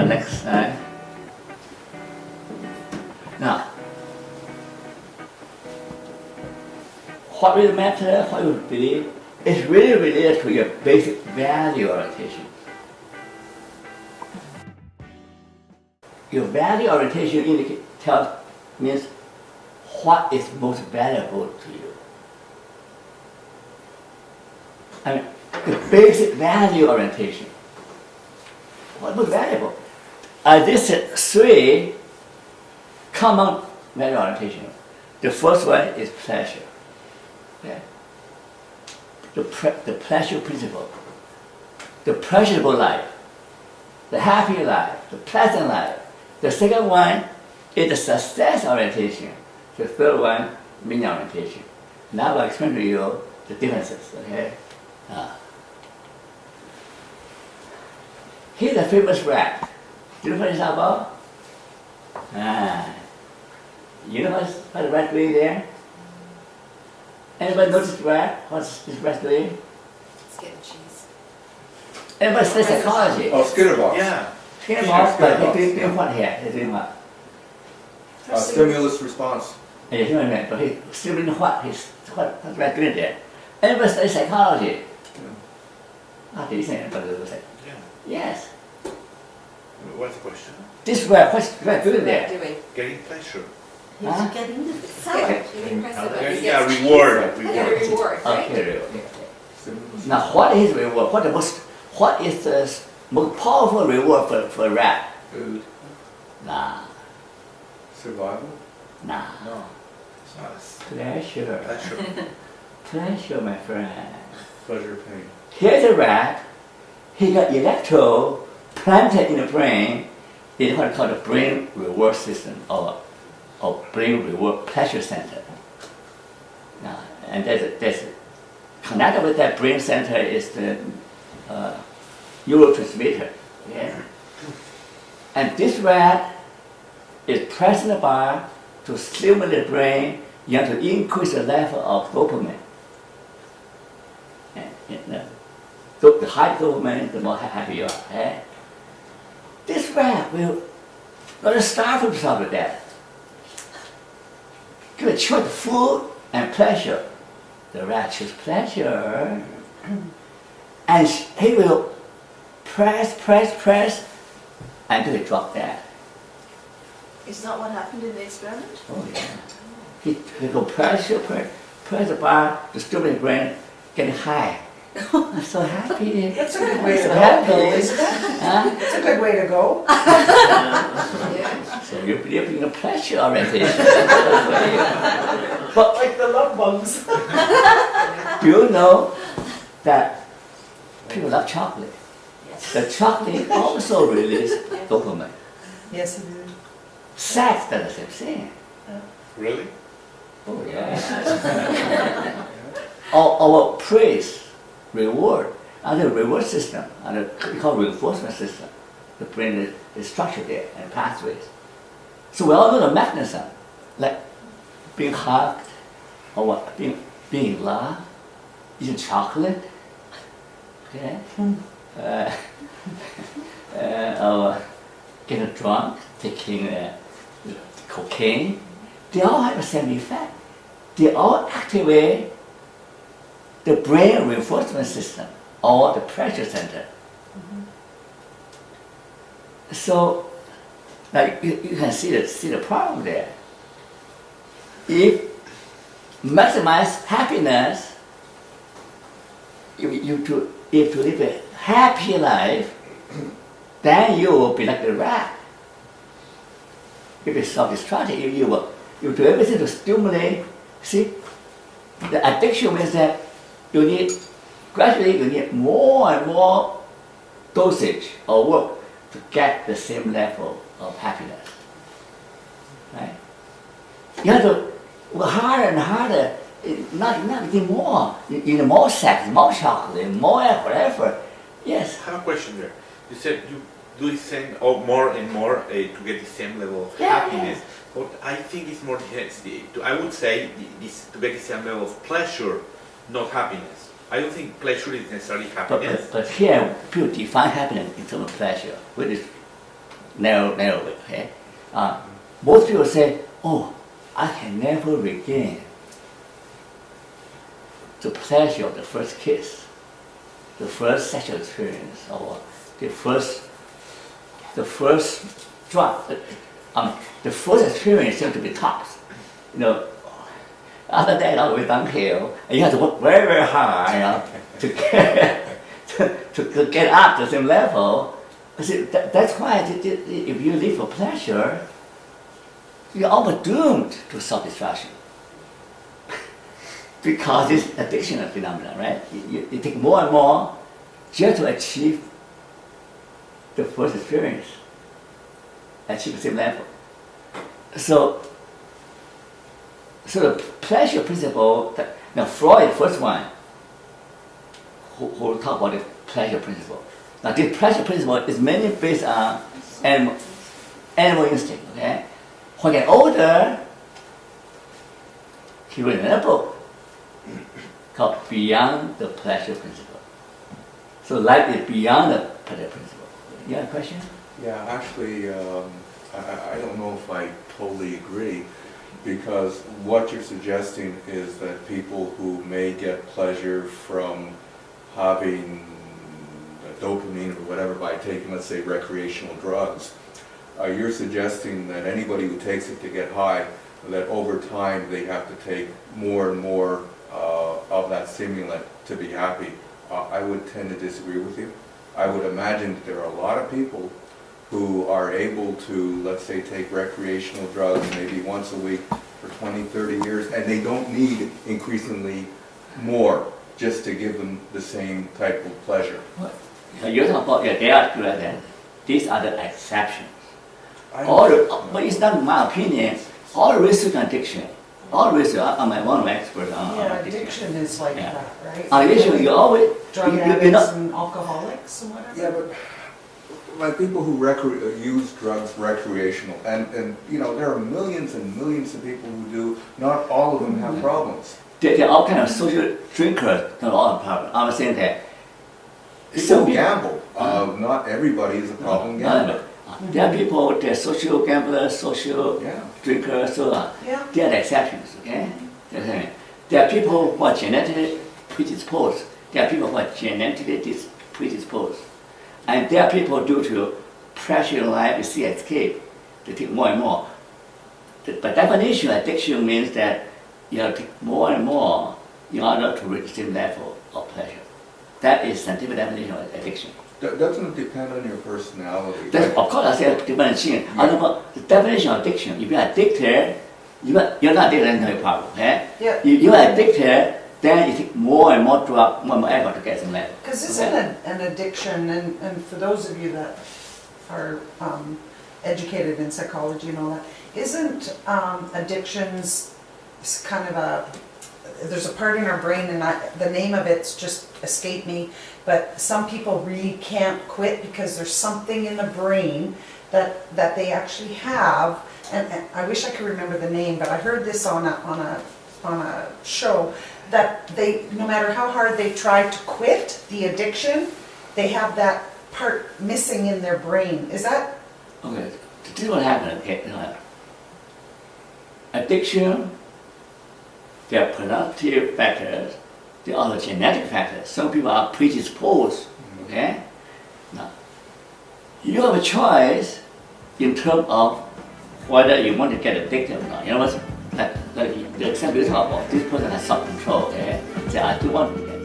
next slide. Now, what really matters, what you believe, is really related to your basic value orientation. Your value orientation means what is most valuable to you. I mean, the basic value orientation. What was valuable? This is three common value orientation. The first one is pleasure. Okay? The pleasure principle. The pleasurable life. The happy life. The pleasant life. The second one is the success orientation. The third one, meaning orientation. Now I'll explain to you the differences. Okay? Here's a famous rat. Do you know what it's about? You know what the rat doing there? Anybody notice the rat? What's this rat doing? It's getting cheese. Anybody study psychology? Oh, Skinnerbox. Yeah. Skinnerbox, but Skinnerbox, he's doing yeah. what here? He's doing what? Stimulus response. Yeah, he's doing that, but he's still doing what? What's the rat doing there? Anybody study psychology? Did you say anybody was it? Yeah. Yes. What's the question? This rat, what's the rat doing there? Doing. Getting pleasure. Huh? Getting the It's salad. getting impressive. Getting Yes. a reward. Yeah, reward, right? Okay, now what is reward? What is the most powerful reward for a rat? Food. Nah, Survival. nah. No. It's not Pleasure. pleasure. Pleasure, my friend. Pleasure, pain. Here's a rat. He got electrode planted in the brain in what is called the brain reward system or brain reward pleasure center. Now, and there's connected with that brain center is the neurotransmitter. Yeah? And this rat is pressing the bar to stimulate the brain, you have to increase the level of dopamine. So the higher dopamine, the more happy you are. Eh? This rat will not starve himself to death. Give a choice of food and pleasure. The rat chooses pleasure. And he will press until he drop dead. Is that what happened in the experiment? Oh yeah. He go press the bar, the stimulate brain, getting high. I'm so happy. That's a good way to So go, happy. though, isn't it? Huh? It's a good way to go. Yeah. So you believe in the pleasure orientation. But like the love bugs. Do you know that people love chocolate? Yes. The chocolate also releases dopamine. Yes, it is. Sex does the same thing. Really? Oh yeah. Our praise, reward, and the reward system, and we call reinforcement system. The brain is structured there and pathways. So we all know the mechanism, like being hugged, or what, being loved, eating chocolate, okay, or getting drunk, taking cocaine. They all have the same effect. They all activate the brain reinforcement system or the pressure center. So, like you can see the problem there. If maximize happiness, if you live a happy life, then you will be like the rat. If it's self-destructive, if you do everything to stimulate, see, the addiction means that gradually you need more and more dosage or work to get the same level of happiness. Right? You have to work harder and harder, not getting more. You need more sex, more chocolate, more whatever. Yes. I have a question there. You said you do the same or more and more to get the same level of Yeah, happiness. But I think it's more, I would say, this to get the same level of pleasure, not happiness. I don't think pleasure is necessarily happiness. But here, people define happiness in terms of pleasure. What is narrow way. Okay, most people say, "Oh, I can never regain the pleasure of the first kiss, the first sexual experience, or the first drug. The first experience seems to be tough. You know, after that, we don't care, and you have to work very, very hard, you know, to get up to the same level." I said, that's why if you live for pleasure, you're almost doomed to self-destruction. Because it's addiction phenomenon, right? You take more and more just to achieve the first experience, achieve the same level. So the pleasure principle, now Freud, the first one, who talk about the pleasure principle. Now this pleasure principle is mainly based on animal instinct, okay? When I get older, he wrote a book called Beyond the Pleasure Principle. So life is beyond the pleasure principle. You have a question? Yeah, actually, I don't know if I totally agree, because what you're suggesting is that people who may get pleasure from having dopamine or whatever by taking, let's say, recreational drugs, you're suggesting that anybody who takes it to get high, that over time they have to take more and more of that stimulant to be happy. I would tend to disagree with you. I would imagine that there are a lot of people who are able to, let's say, take recreational drugs maybe once a week for 20, 30 years, and they don't need increasingly more just to give them the same type of pleasure. You're talking about, they are good then. These are the exceptions. But it's not my opinion. All research on addiction, all research, I'm one of the experts on Yeah, addiction. addiction is like Yeah. that, right? Addiction, you always, Drug you addicts know, and alcoholics and whatever. Yeah, but like people who use drugs recreational, and you know, there are millions and millions of people who do, not all of them have problems. there are all kind of social drinkers, not all the problem. I'm saying that. People gamble, not everybody is a problem gambler. There are people, they're social gamblers, social Yeah. drinkers, so Yeah. they are the exceptions, okay? There are people who are genetically predisposed. There are people who are genetically predisposed. And there are people due to pressure in life, you see escape, they take more and more. By definition, addiction means that you have to take more and more in order to reach the same level of pleasure. That is scientific definition of addiction. Doesn't it depend on your personality? That's, of course, I said definition. The definition of addiction, if you're addicted, you're not addicted, that's no problem, okay? Yeah. If you're addicted, then you take more and more drug, more and more effort to get some level. Because isn't an addiction, and for those of you that are educated in psychology and all that, isn't addictions kind of there's a part in our brain, and the name of it's just escaped me, but some people really can't quit because there's something in the brain that they actually have, and I wish I could remember the name, but I heard this on a show, that they, no matter how hard they try to quit the addiction, they have that part missing in their brain. Is that? Okay, this is what happened. Okay, addiction, there are productive factors, there are genetic factors. Some people are predisposed, okay? Now, you have a choice in terms of whether you want to get addicted or not. You know what's, like the example you talk about, this person has self-control, okay? Say, I do want to get